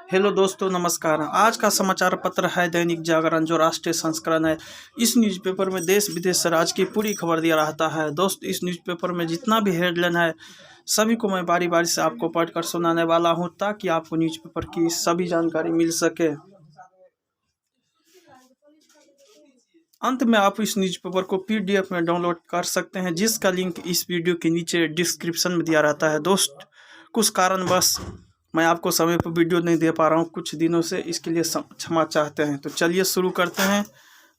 Hello दोस्तों, नमस्कार। आज का समाचार पत्र है दैनिक जागरण, जो राष्ट्रीय संस्करण है। इस न्यूज़पेपर में देश विदेश से राज्य की पूरी खबर दिया रहता है। दोस्त, इस न्यूज़पेपर में जितना भी हेडलाइन है सभी को मैं बारी बारी से आपको पढ़कर सुनाने वाला हूं, ताकि आपको न्यूज़पेपर की सभी जानकारी मिल सके। अंत में आप इस न्यूज़पेपर को PDF में डाउनलोड कर सकते हैं, जिसका लिंक इस वीडियो के नीचे डिस्क्रिप्शन में दिया रहता है। दोस्त, कुछ कारणवश मैं आपको समय पर वीडियो नहीं दे पा रहा हूँ कुछ दिनों से, इसके लिए क्षमा चाहते हैं। तो चलिए शुरू करते हैं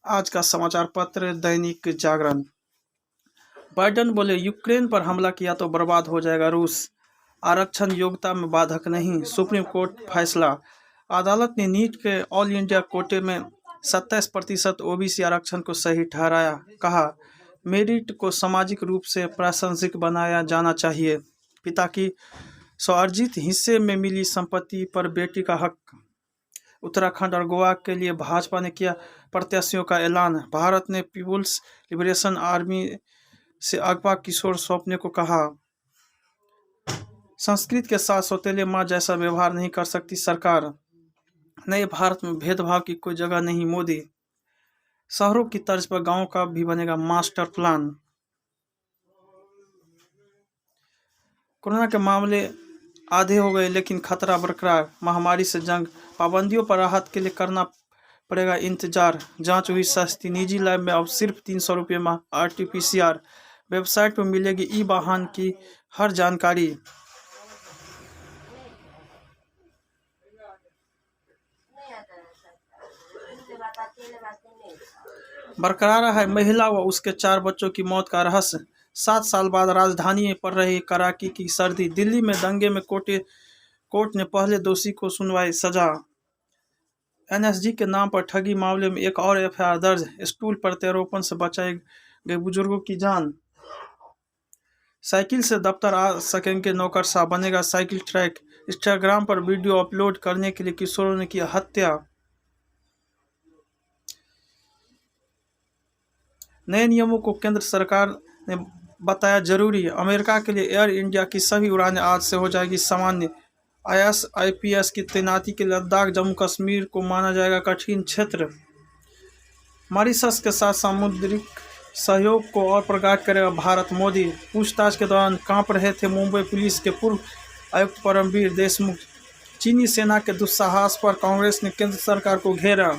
आज का समाचार पत्र दैनिक जागरण। बाइडन बोले, यूक्रेन पर हमला किया तो बर्बाद हो जाएगा रूस। आरक्षण योग्यता में बाधक नहीं, सुप्रीम कोर्ट फैसला। अदालत ने नीट के ऑल इंडिया कोटे में 27% OBC आरक्षण को सही ठहराया। कहा, मेरिट को सामाजिक रूप से प्रासंगिक बनाया जाना चाहिए। पिता की स्वार्जित हिस्से में मिली संपत्ति पर बेटी का हक। उत्तराखंड और गोवा के लिए भाजपा ने किया प्रत्याशियों का ऐलान। भारत ने पीपुल्स लिबरेशन आर्मी से अगवा किशोर सौंपने को कहा। संस्कृत के साथ सौतेले माँ जैसा व्यवहार नहीं कर सकती सरकार। नए भारत में भेदभाव की कोई जगह नहीं, मोदी। शहरों की तर्ज पर गांव का भी बनेगा मास्टर प्लान। कोरोना के मामले आधे हो गए, लेकिन खतरा बरकरार। महामारी से जंग, पाबंदियों पर राहत के लिए करना पड़ेगा इंतजार। जांच हुई सस्ती, निजी लैब में अब सिर्फ 300 रुपये में RT-PCR। वेबसाइट पर मिलेगी ई-वाहन की हर जानकारी। बरकरार है महिला व उसके 4 बच्चों की मौत का रहस्य। 7 साल बाद राजधानी में पड़ रही कड़ाके की सर्दी। दिल्ली में दंगे में कोर्ट ने पहले दोषी को सुनवाई सजा। NSG के नाम पर ठगी मामले में एक और FIR दर्ज। स्टूल प्रत्यारोपण से बचाए गए बुजुर्गों की जान। साइकिल से दफ्तर आ सकेंगे नौकरशाह, बनेगा साइकिल ट्रैक। इंस्टाग्राम पर वीडियो अपलोड करने के लिए किशोरों ने की हत्या। नए नियमों को केंद्र सरकार ने बताया जरूरी। अमेरिका के लिए एयर इंडिया की सभी उड़ानें आज से हो जाएगी सामान्य। IAS-IPS की तैनाती के लद्दाख जम्मू कश्मीर को माना जाएगा कठिन क्षेत्र। मॉरिशस के साथ सामुद्रिक सहयोग को और प्रगाढ़ करेगा भारत, मोदी। पूछताछ के दौरान कांप रहे थे मुंबई पुलिस के पूर्व आयुक्त परमवीर देशमुख। चीनी सेना के दुस्साहस पर कांग्रेस ने केंद्र सरकार को घेरा।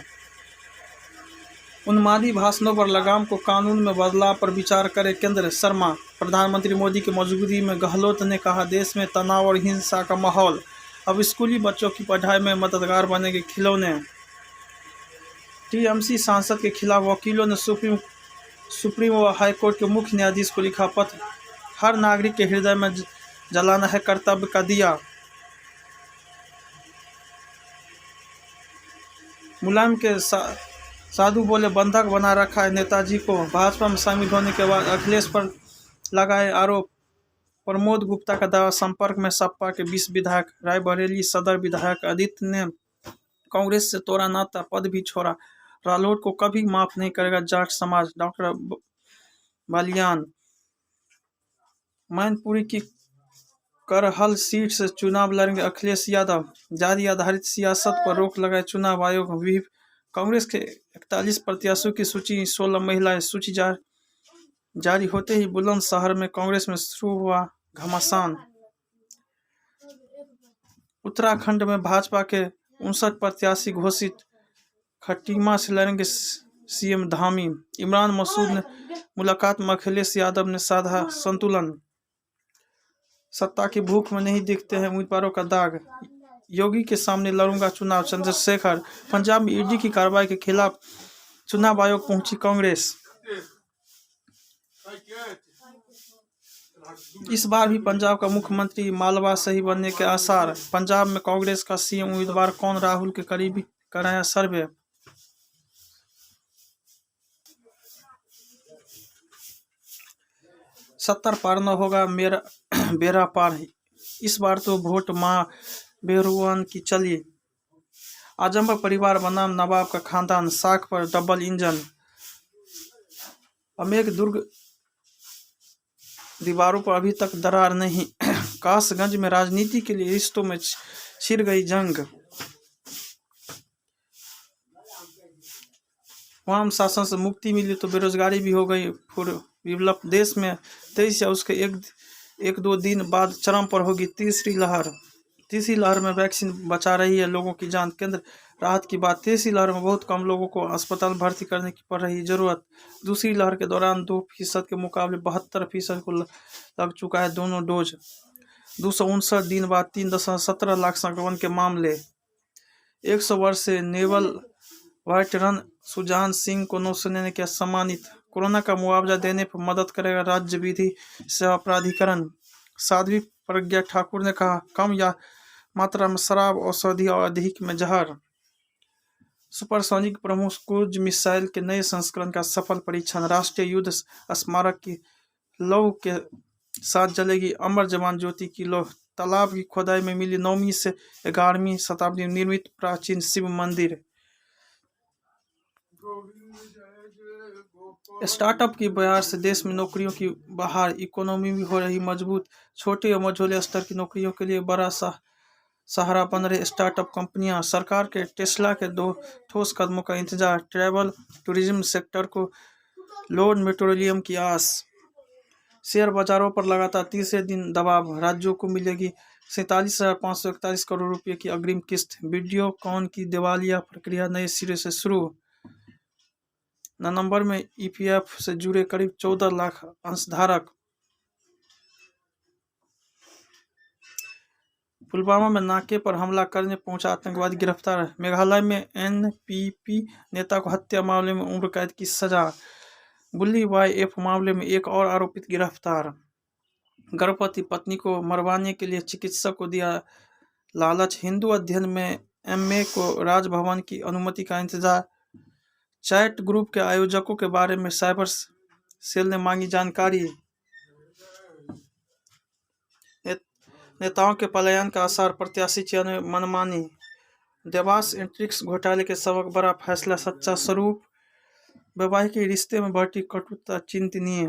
उन्मादी भाषणों पर लगाम को कानून में बदलाव पर विचार करे केंद्र, शर्मा। प्रधानमंत्री मोदी की मौजूदगी में गहलोत ने कहा, देश में तनाव और हिंसा का माहौल। अब स्कूली बच्चों की पढ़ाई में मददगार बनेंगे खिलौने। TMC सांसद के खिलाफ वकीलों ने सुप्रीम व हाईकोर्ट के मुख्य न्यायाधीश को लिखा पत्र। हर नागरिक के हृदय में जलाना है कर्तव्य का दिया। मुलायम के साधु बोले, बंधक बना रखा है नेताजी को। भाजपा में शामिल होने के बाद अखिलेश पर लगाए आरोप। प्रमोद गुप्ता का दावा, संपर्क में सपा के 20 विधायक। रायबरेली सदर विधायक आदित्य ने कांग्रेस से तोड़ा नाता, पद भी छोड़ा। रालोट को कभी माफ नहीं करेगा जाट समाज, डॉक्टर बालियान। मैनपुरी की करहल सीट से चुनाव लड़ेंगे अखिलेश यादव। जाति आधारित सियासत पर रोक लगाए चुनाव आयोग। व्हीप, कांग्रेस के 41 प्रत्याशियों की सूची, 16 महिलाएं। सूची जारी होते ही बुलंदशहर में कांग्रेस में शुरू हुआ घमासान। उत्तराखंड में भाजपा के 59 प्रत्याशी घोषित। खटीमा से लड़ेंगे CM धामी। इमरान मसूद ने मुलाकात में अखिलेश यादव ने साधा संतुलन। सत्ता की भूख में नहीं दिखते हैं उम्मीदवारों का दाग। योगी के सामने लड़ूंगा चुनाव, चंद्रशेखर। पंजाब में ED की कार्रवाई के खिलाफ चुनाव आयोग पहुंची कांग्रेस। इस बार भी पंजाब का मुख्यमंत्री मालवा से ही बनने के आसार। पंजाब में कांग्रेस का CM उम्मीदवार कौन, राहुल के करीबी कराया सर्वे। सत्तर पार न होगा मेरा बेरा पार। इस बार तो वोट मां बेरुआन की चली। आजम परिवार बनाम नवाब का खानदान, साख पर डबल इंजन। अमेक दुर्ग दीवारों पर अभी तक दरार नहीं। कासगंज में राजनीति के लिए रिश्तों में छिड़ गई जंग। वाम शासन से मुक्ति मिली तो बेरोजगारी भी हो गई। फिर विप्लव देश में 23 या उसके एक दो दिन बाद चरम पर होगी तीसरी लहर। तीसरी लहर में वैक्सीन बचा रही है लोगों की जान। केंद्र राहत की बात, तीसरी लहर में बहुत कम लोगों को अस्पताल भर्ती करने की पड़ रही जरूरत। दूसरी लहर के दौरान 2% के मुकाबले 72% को लग चुका है दोनों डोज। 259 दिन बाद 3.17 लाख संक्रमण के मामले। 100 वर्ष से नेवल वाइटरन सुजान सिंह को नौसेना ने किया सम्मानित। कोरोना का मुआवजा देने पर मदद करेगा राज्य विधि सेवा प्राधिकरण। साध्वी प्रज्ञा ठाकुर ने कहा, कम या मात्रा में शराब, औषधि और अधिक में जहर। सुपरसोनिक ब्रह्मोस क्रूज मिसाइल के नए संस्करण का सफल परीक्षण। राष्ट्रीय युद्ध स्मारक की लौह के साथ जलेगी अमर जवान ज्योति की लौह। तालाब की खोदाई में मिली 9वीं से 11वीं शताब्दी में निर्मित प्राचीन शिव मंदिर। स्टार्टअप की बहार से देश में नौकरियों की बहार, इकोनॉमी भी हो रही मजबूत। छोटे और मझोले स्तर की नौकरियों के लिए बड़ा सहारा बन रहे स्टार्टअप कंपनियां। सरकार के टेस्ला के 2 ठोस कदमों का इंतजार। ट्रैवल टूरिज्म सेक्टर को लोन पेट्रोलियम की आस। शेयर बाजारों पर लगातार तीसरे दिन दबाव। राज्यों को मिलेगी 47,541 करोड़ रुपए की अग्रिम किस्त। वीडियोकॉन की दिवालिया प्रक्रिया नए सिरे से शुरू। नवंबर में ईपीएफ से जुड़े करीब 14 लाख अंशधारक। पुलवामा में नाके पर हमला करने पहुंचा आतंकवादी गिरफ्तार। मेघालय में एनपीपी नेता को हत्या मामले में उम्र कैद की सजा। बुल्ली वाईएफ मामले में एक और आरोपित गिरफ्तार। गर्भवती पत्नी को मरवाने के लिए चिकित्सक को दिया लालच। हिंदू अध्ययन में एमए को राजभवन की अनुमति का इंतजार। चैट ग्रुप के आयोजकों के बारे में साइबर सेल ने मांगी जानकारी। नेताओं के पलायन का असर, प्रत्याशी चयन में मनमानी। देवास एंट्रिक्स घोटाले के सबक, बड़ा फैसला सच्चा स्वरूप। वैवाहिक रिश्ते में बढ़ती कटुता चिंतनीय।